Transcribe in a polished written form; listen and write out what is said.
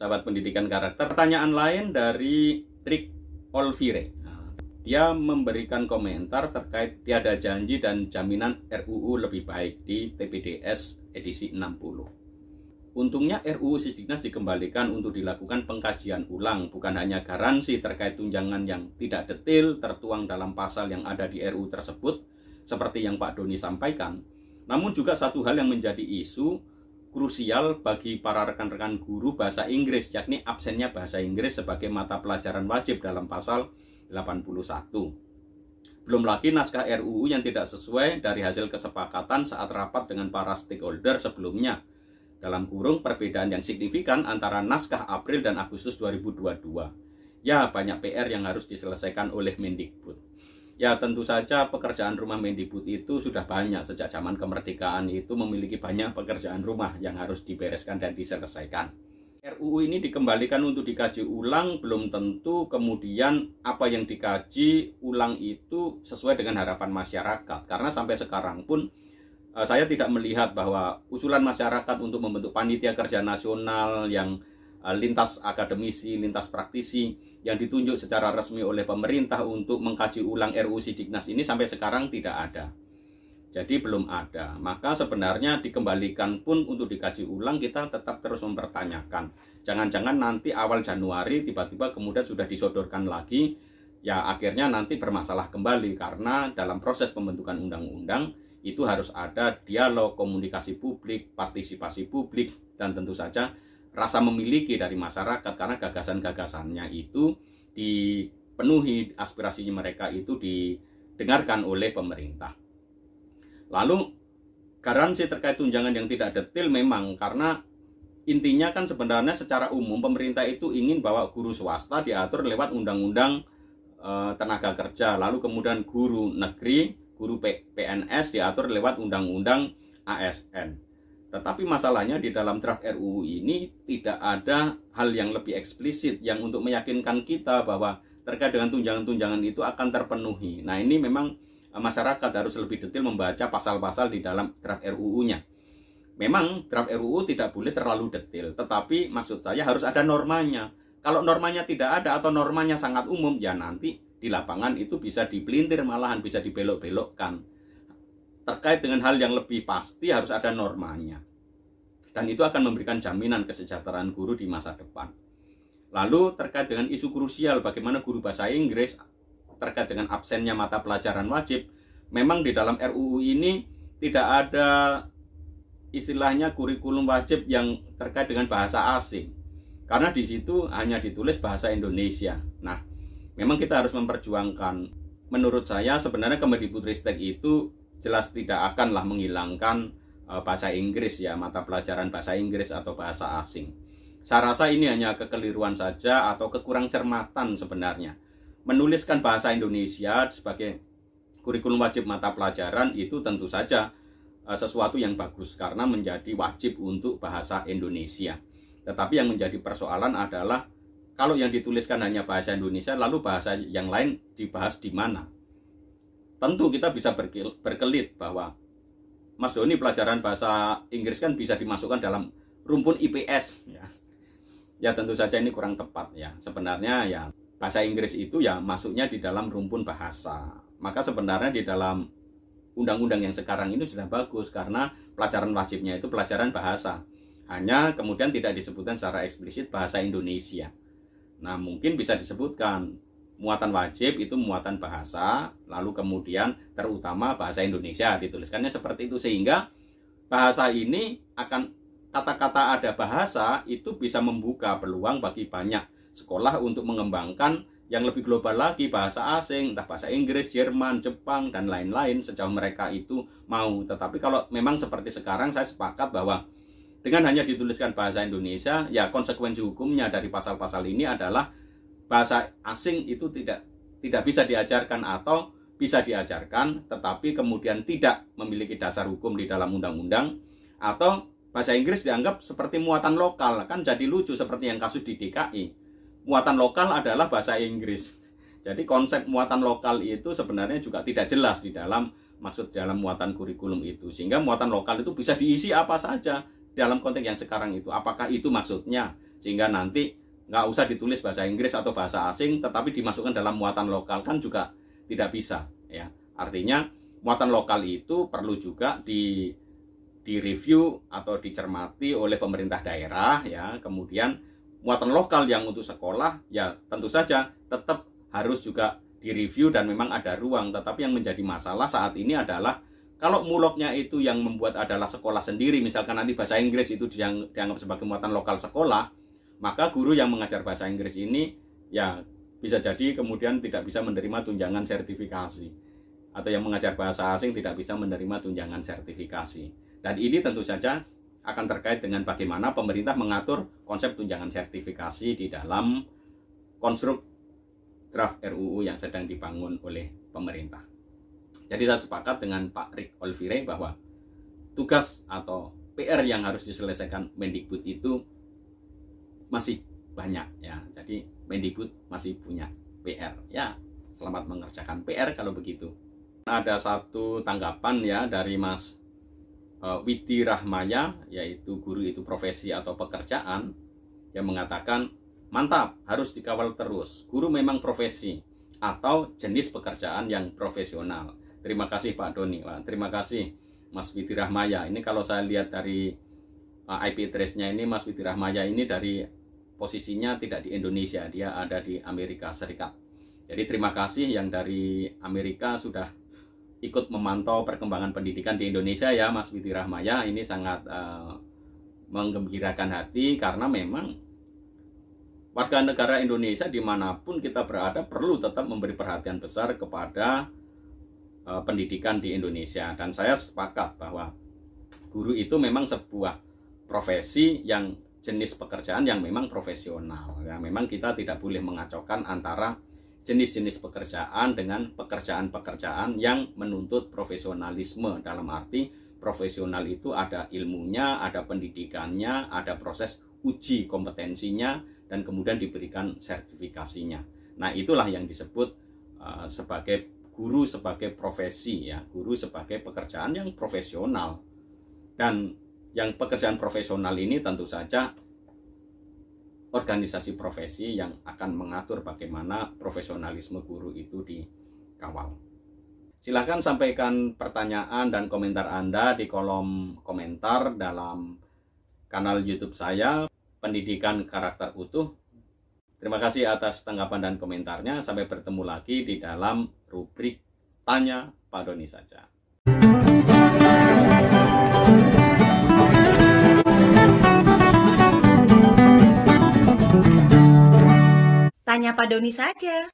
sahabat pendidikan karakter. Pertanyaan lain dari Rick Olvire. Dia memberikan komentar terkait tiada janji dan jaminan RUU lebih baik di TPDS edisi 60. Untungnya RUU Sisdiknas dikembalikan untuk dilakukan pengkajian ulang, bukan hanya garansi terkait tunjangan yang tidak detail tertuang dalam pasal yang ada di RUU tersebut, seperti yang Pak Doni sampaikan, namun juga satu hal yang menjadi isu krusial bagi para rekan-rekan guru bahasa Inggris, yakni absennya bahasa Inggris sebagai mata pelajaran wajib dalam pasal 81. Belum lagi naskah RUU yang tidak sesuai dari hasil kesepakatan saat rapat dengan para stakeholder sebelumnya. Dalam kurung perbedaan yang signifikan antara naskah April dan Agustus 2022. Ya, banyak PR yang harus diselesaikan oleh Mendikbud. Ya, tentu saja pekerjaan rumah Mendikbud itu sudah banyak. Sejak zaman kemerdekaan itu memiliki banyak pekerjaan rumah yang harus dibereskan dan diselesaikan. RUU ini dikembalikan untuk dikaji ulang, belum tentu kemudian apa yang dikaji ulang itu sesuai dengan harapan masyarakat. Karena sampai sekarang pun saya tidak melihat bahwa usulan masyarakat untuk membentuk panitia kerja nasional yang lintas akademisi, lintas praktisi, yang ditunjuk secara resmi oleh pemerintah untuk mengkaji ulang RUU Sisdiknas ini sampai sekarang tidak ada. Jadi belum ada. Maka sebenarnya dikembalikan pun untuk dikaji ulang, kita tetap terus mempertanyakan. Jangan-jangan nanti awal Januari tiba-tiba kemudian sudah disodorkan lagi, ya akhirnya nanti bermasalah kembali. Karena dalam proses pembentukan undang-undang itu harus ada dialog, komunikasi publik, partisipasi publik, dan tentu saja rasa memiliki dari masyarakat. Karena gagasan-gagasannya itu dipenuhi, aspirasinya mereka itu didengarkan oleh pemerintah. Lalu garansi terkait tunjangan yang tidak detail memang, karena intinya kan sebenarnya secara umum pemerintah itu ingin bahwa guru swasta diatur lewat undang-undang tenaga kerja, lalu kemudian guru negeri, guru PNS diatur lewat undang-undang ASN. Tetapi masalahnya di dalam draft RUU ini tidak ada hal yang lebih eksplisit yang untuk meyakinkan kita bahwa terkait dengan tunjangan-tunjangan itu akan terpenuhi. Nah, ini memang masyarakat harus lebih detail membaca pasal-pasal di dalam draft RUU-nya. Memang draft RUU tidak boleh terlalu detail, tetapi maksud saya harus ada normanya. Kalau normanya tidak ada atau normanya sangat umum, ya nanti di lapangan itu bisa dipelintir, malahan bisa dibelok-belokkan. Terkait dengan hal yang lebih pasti harus ada normanya. Dan itu akan memberikan jaminan kesejahteraan guru di masa depan. Lalu terkait dengan isu krusial bagaimana guru bahasa Inggris terkait dengan absennya mata pelajaran wajib, memang di dalam RUU ini tidak ada istilahnya kurikulum wajib yang terkait dengan bahasa asing. Karena di situ hanya ditulis bahasa Indonesia. Nah, memang kita harus memperjuangkan. Menurut saya sebenarnya Kemendikbudristek itu jelas tidak akanlah menghilangkan bahasa Inggris ya, mata pelajaran bahasa Inggris atau bahasa asing. Saya rasa ini hanya kekeliruan saja atau kekurang cermatan sebenarnya. Menuliskan bahasa Indonesia sebagai kurikulum wajib mata pelajaran itu tentu saja sesuatu yang bagus karena menjadi wajib untuk bahasa Indonesia. Tetapi yang menjadi persoalan adalah kalau yang dituliskan hanya bahasa Indonesia, lalu bahasa yang lain dibahas di mana? Tentu kita bisa berkelit bahwa Mas Doni pelajaran bahasa Inggris kan bisa dimasukkan dalam rumpun IPS ya. Ya tentu saja ini kurang tepat ya. Sebenarnya ya bahasa Inggris itu ya masuknya di dalam rumpun bahasa. Maka sebenarnya di dalam undang-undang yang sekarang ini sudah bagus karena pelajaran wajibnya itu pelajaran bahasa. Hanya kemudian tidak disebutkan secara eksplisit bahasa Indonesia. Nah, mungkin bisa disebutkan muatan wajib itu muatan bahasa, lalu kemudian terutama bahasa Indonesia, dituliskannya seperti itu sehingga bahasa ini akan kata-kata ada bahasa itu bisa membuka peluang bagi banyak sekolah untuk mengembangkan yang lebih global lagi, bahasa asing, entah bahasa Inggris, Jerman, Jepang, dan lain-lain sejauh mereka itu mau. Tetapi kalau memang seperti sekarang, saya sepakat bahwa dengan hanya dituliskan bahasa Indonesia, ya konsekuensi hukumnya dari pasal-pasal ini adalah bahasa asing itu tidak bisa diajarkan atau bisa diajarkan, tetapi kemudian tidak memiliki dasar hukum di dalam undang-undang, atau bahasa Inggris dianggap seperti muatan lokal. Kan jadi lucu seperti yang kasus di DKI. Muatan lokal adalah bahasa Inggris. Jadi konsep muatan lokal itu sebenarnya juga tidak jelas di dalam maksud dalam muatan kurikulum itu. Sehingga muatan lokal itu bisa diisi apa saja dalam konteks yang sekarang itu. Apakah itu maksudnya Sehingga nanti nggak usah ditulis bahasa Inggris atau bahasa asing, tetapi dimasukkan dalam muatan lokal, kan juga tidak bisa. Ya, artinya muatan lokal itu perlu juga direview atau dicermati oleh pemerintah daerah, ya. Kemudian muatan lokal yang untuk sekolah, ya tentu saja tetap harus juga direview dan memang ada ruang. Tetapi yang menjadi masalah saat ini adalah kalau muloknya itu yang membuat adalah sekolah sendiri, misalkan nanti bahasa Inggris itu dianggap sebagai muatan lokal sekolah, maka guru yang mengajar bahasa Inggris ini ya bisa jadi kemudian tidak bisa menerima tunjangan sertifikasi, atau yang mengajar bahasa asing tidak bisa menerima tunjangan sertifikasi. Dan ini tentu saja akan terkait dengan bagaimana pemerintah mengatur konsep tunjangan sertifikasi di dalam konstruk draft RUU yang sedang dibangun oleh pemerintah. Jadi saya sepakat dengan Pak Rick Olvire bahwa tugas atau PR yang harus diselesaikan Mendikbud itu masih banyak, ya. Jadi Mendikbud masih punya PR. Ya, selamat mengerjakan PR kalau begitu. Ada satu tanggapan ya dari Mas Widi Rahmaya, yaitu guru itu profesi atau pekerjaan, yang mengatakan, mantap, harus dikawal terus. Guru memang profesi atau jenis pekerjaan yang profesional. Terima kasih Pak Doni. Terima kasih Mas Widi Rahmaya. Ini kalau saya lihat dari IP address-nya ini, Mas Widi Rahmaya ini dari posisinya tidak di Indonesia, dia ada di Amerika Serikat. Jadi terima kasih yang dari Amerika sudah ikut memantau perkembangan pendidikan di Indonesia ya Mas Widi Rahmaya. Ini sangat menggembirakan hati karena memang warga negara Indonesia dimanapun kita berada perlu tetap memberi perhatian besar kepada pendidikan di Indonesia. Dan saya sepakat bahwa guru itu memang sebuah profesi yang jenis pekerjaan yang memang profesional. Ya, memang kita tidak boleh mengacaukan antara jenis-jenis pekerjaan dengan pekerjaan-pekerjaan yang menuntut profesionalisme. Dalam arti profesional itu ada ilmunya, ada pendidikannya, ada proses uji kompetensinya, dan kemudian diberikan sertifikasinya. Nah, itulah yang disebut sebagai guru sebagai profesi, ya, guru sebagai pekerjaan yang profesional. Dan yang pekerjaan profesional ini tentu saja organisasi profesi yang akan mengatur bagaimana profesionalisme guru itu dikawal. Silahkan sampaikan pertanyaan dan komentar Anda di kolom komentar dalam kanal YouTube saya, Pendidikan Karakter Utuh. Terima kasih atas tanggapan dan komentarnya. Sampai bertemu lagi di dalam rubrik Tanya Pak Doni saja. Tanya Pak Doni saja.